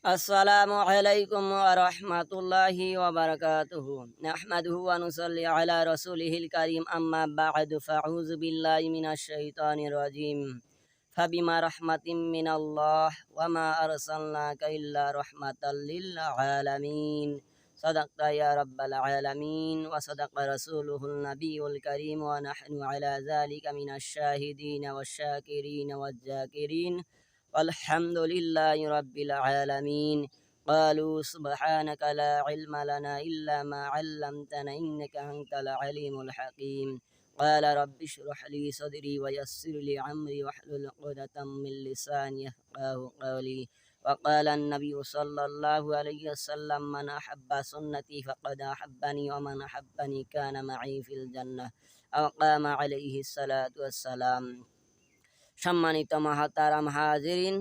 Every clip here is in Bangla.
আসসালামু আলাইকুম ওয়া রাহমাতুল্লাহি ওয়া বারাকাতুহু। নাহমাদুহু ওয়া নুসাল্লি আলা রাসূলিহিল কারীম, আম্মা বা'দু, ফাআউযু বিল্লাহি মিনাশ শাইতানির রাজীম। ফাবিমা রাহমাতিম মিনাল্লাহ ওয়া মা আরসালনাকা ইল্লা রাহমাতাল লিল আলামিন। সাদাকতা ইয়া রাব্বাল আলামিন ওয়া সাদাকা রাসূলুহুন নাবিয়্যুল কারীম ওয়া নাহনু আলা যালিকা মিনাশ শাহিদিন ওয়াশ শাকিরিন ওয়াজ জাকিরিন। আলহামদুলিল্লাহি রাব্বিল আলামিন। قالوا سبحانك لا علم لنا إلا ما علمتنا إنك أنت العليم الحكيم. قال رب اشرح لي صدري ويسر لي عمري واحلل عقدة من لساني يفقهوا قولي. وقال النبي صلى الله عليه وسلم من أحب سنتي فقد أحبني ومن أحبني كان معي في الجنة أو قام عليه الصلاة والسلام. সম্মানিত মাহতারাম হাজিরিন,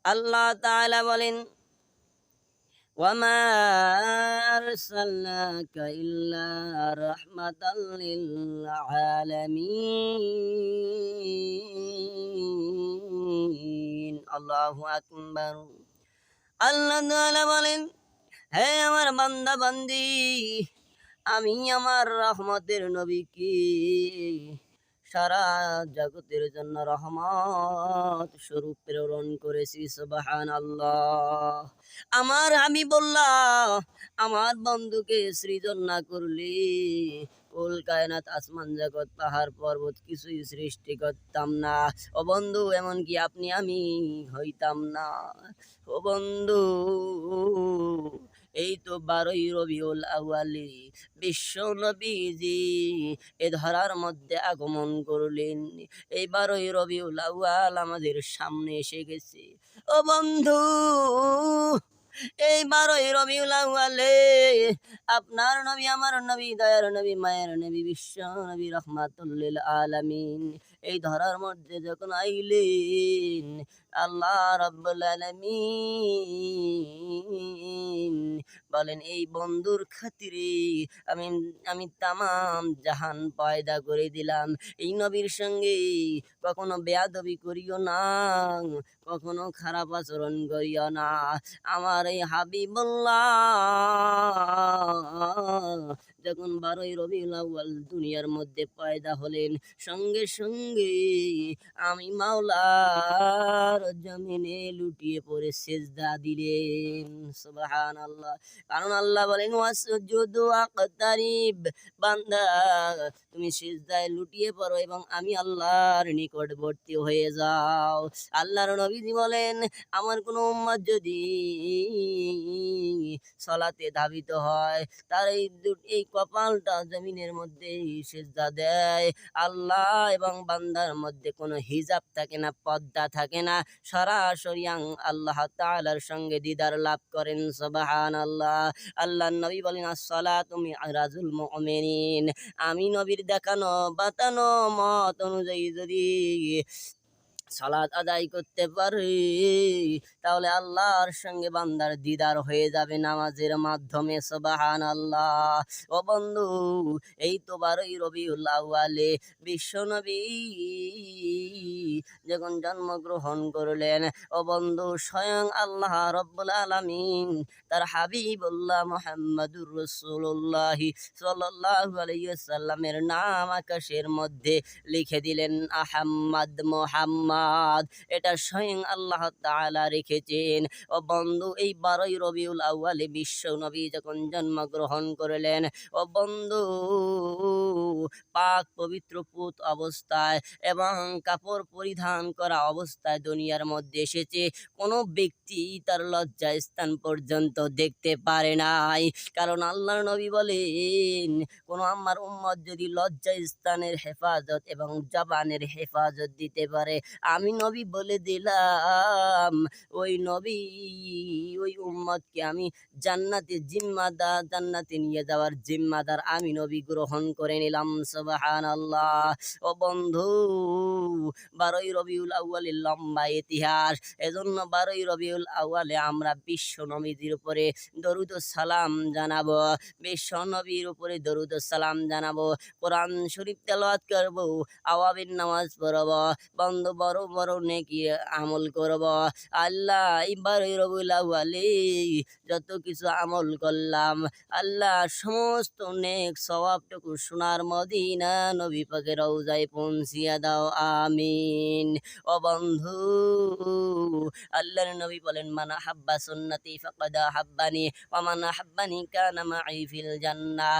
আল্লাহ তাআলা বলেন, ওয়ামা আরসালনাকা ইল্লা রাহমাতাল লিল আলামিন। আল্লাহু আকবার। আল্লাহ তাআলা বলেন, হে আমার বান্দা বান্দি, আমি আমার রহমতের নবীকে সারা জগতের জন্য রহমত স্বরূপ প্রেরণ করেছি। সুবহানাল্লাহ। আমার হাবিবুল্লাহ আমার বন্ধুকে সৃজন না করলে কুল কায়নাত, আসমান জগৎ, পাহাড় পর্বত কিছুই সৃষ্টি করতাম না। ও বন্ধু, এমনকি আপনি আমি হইতাম না। ও বন্ধু, এই তো 12ই রবিউল আউয়ালে বিশ্ব নবীজি এ ধরার মধ্যে আগমন করলেন। এই 12ই রবিউল আউয়াল আমাদের সামনে এসে গেছে। ও বন্ধু, এই 12ই রবিউল আউয়ালে আপনার নবী, আমার নবী, দয়ার নবী, মায়ের নবী, বিশ্ব নবী রহমাতুল লিল আলামিন এই ধরার মধ্যে যখন আইলেন, আল্লাহ রাব্বুল আলামিন বলেন, এই বন্ধুর খাতিরে আমি আমি তামাম জাহান পয়দা করে দিলাম। এই নবীর সঙ্গে কখনো বেয়াদবি করিও না, কখনো খারাপ আচরণ করিও না। আমার এই হাবিবুল্লাহ যখন 12ই রবিউল আউয়াল দুনিয়ার মধ্যে পয়দা হলেন, সঙ্গে সঙ্গে আমি মাওলার জমিনে লুটিয়ে পড়ে সেজদা দিলেন। সুবহানাল্লাহ। কারণ আল্লাহ বলেন, ওয়াসজুদু ওয়াকতারিব, বান্দা তুমি সিজদায় লুটিয়ে পড়ো এবং আমি আল্লাহর নিকটবর্তী হয়ে যাও। আল্লাহর নবীজি বলেন, আমার কোনো উম্মত যদি সালাতে ধাবিত হয়, তার এই কপালটা জমিনের মধ্যে সিজদা দেয়, আল্লাহ এবং বান্দার মধ্যে কোনো হিজাব থাকে না, পর্দা থাকে না, সরাসরি আল্লাহ তাআলার সঙ্গে দিদার লাভ করেন। সুবহানাল্লাহ। আল্লাহর নবী বলেন, আসসালাতু মি'রাজুল মুমিনিন। আমি নবীর দেখানো বাতানো মত অনুযায়ী যদি সালাত আদায় করতে পারে, তাহলে আল্লাহর সঙ্গে বান্দার দিদার হয়ে যাবে নামাজের মাধ্যমে। সুবহানাল্লাহ। ও বন্ধু, এই তো 12ই রবিউল আউয়ালে বিশ্বনবী যখন জন্মগ্রহণ করলেন, ও বন্ধু, স্বয়ং আল্লাহ রাব্বুল আলামিন তার হাবিবুল্লাহ মুহাম্মাদুর রাসূলুল্লাহ সাল্লাল্লাহু আলাইহি ওয়াসাল্লামের নাম আকাশের মধ্যে লিখে দিলেন, আহাম্মদ মুহাম্মদ। এটা স্বয়ং আল্লাহ তাআলা রেখেছেন। ও বন্ধু, এই 12ই রবিউল আউয়ালে বিশ্ব নবী যখন জন্মগ্রহণ করলেন, ও বন্ধু, পাক পবিত্র পুত অবস্থায় এবং কাপড় পরিধান করা অবস্থায় দুনিয়ার মধ্যে এসেছে। কোনো ব্যক্তি তার লজ্জা স্থান পর্যন্ত দেখতে পারে নাই। কারণ আল্লাহর নবী বলেন, কোনো আমার উম্মত যদি লজ্জা স্থানের হেফাজত এবং জবানের হেফাজত দিতে পারে, আমি নবী বলে দিলাম ওই নবী ওই উম্মতকে আমি জান্নাতে নিয়ে যাওয়ার জিম্মাদার আমি নবী গ্রহণ করে নিলাম। সুবহানাল্লাহ। ও বন্ধু, 12ই রবিউল আউয়ালের লম্বা ইতিহাস। এজন্য 12ই রবিউল আউয়ালে আমরা বিশ্ব নবীর উপরে দরুদ ও সালাম জানাবো, বিশ্ব নবীর উপরে দরুদ ও সালাম জানাবো, কোরআন শরীফ তেলাওয়াত করব, আওয়াবিন নামাজ পড়ব, বন্ধু বড় বড় নেকি আমল করব। আল্লাহ এই 12ই রবিউল আউয়ালে যত কিছু আমল করলাম, আল্লাহ সমস্ত নেক সওয়াবটুকু সোনার মদিনা নবী পাকের রওজায় পৌঁছিয়া দাও, আমিন। ও বন্ধু, আল্লাহর নবী বলেন, মান আহাব্বা সুন্নতি ফাকাদ আহাব্বানি ওয়া মান আহাব্বানি কানা মাই ফিল জান্নাহ।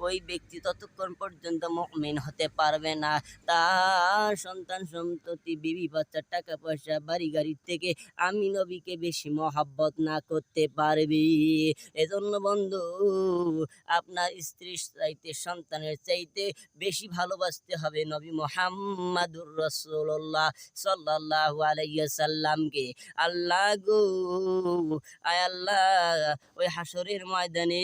ওই ব্যক্তি ততক্ষণ পর্যন্ত মুমিন হতে পারবে না, তার সন্তান সন্ততি বিবি বাচ্চা টাকা পয়সা বাড়ি গাড়ির থেকে আমি নবীকে বেশি মহাব্বত না করতে পারবি। এজন্য বন্ধু, আপনার স্ত্রীর চাইতে সন্তানের চাইতে বেশি ভালোবাসতে হবে নবী মুহাম্মাদুর রাসূলুল্লাহ সাল্লাল্লাহু আলাইহি সাল্লামকে। আল্লাহ গো, আয় আল্লাহ, ওই হাসরের ময়দানে,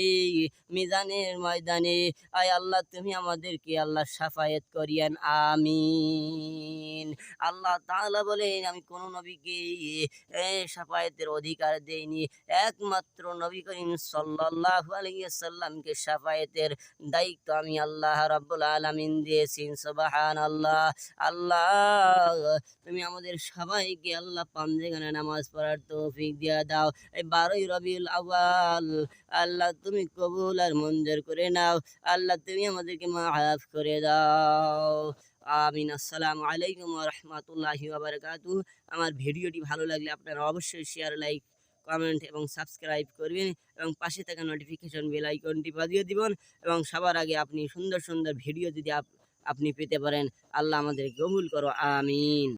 মিজানের ময়দানে, আয় আল্লাহ তুমি আমাদেরকে আল্লাহ শাফায়াত করিয়েন, আমিন। আল্লাহ তাআলা বলেন, আমি কোন নবীকে শাফায়াতের অধিকার দেইনি, একমাত্র নবী করিম সাল্লাল্লাহু আলাইহি সাল্লামকে শাফায়াতের দায়িত্ব আমি আল্লাহ রাব্বুল আলামিন দিয়েছি। সুবহানাল্লাহ। আল্লাহ তুমি আমাদের সবাইকে আল্লাহ পাঞ্জেগানে নামাজ পড়ার তৌফিক দিয়া দাও। এই 12ই রবিউল আউয়াল আল্লাহ তুমি কবুল আর মঞ্জুর করে নাও। আল্লাহ তুমি আমাদেরকে মাফ করে দাও, আমিন। আসসালামু আলাইকুম ওয়া রাহমাতুল্লাহি ওয়া বারাকাতুহু। আমার ভিডিওটি ভালো লাগলে আপনারা অবশ্যই শেয়ার, লাইক, কমেন্ট এবং সাবস্ক্রাইব করবেন এবং পাশে থাকা নোটিফিকেশন বেল আইকনটি বাজিয়ে দিবেন এবং সবার আগে আপনি সুন্দর সুন্দর ভিডিও যদি আপনি পেতে পারেন, আল্লাহ আমাদের কবুল করো, আমিন।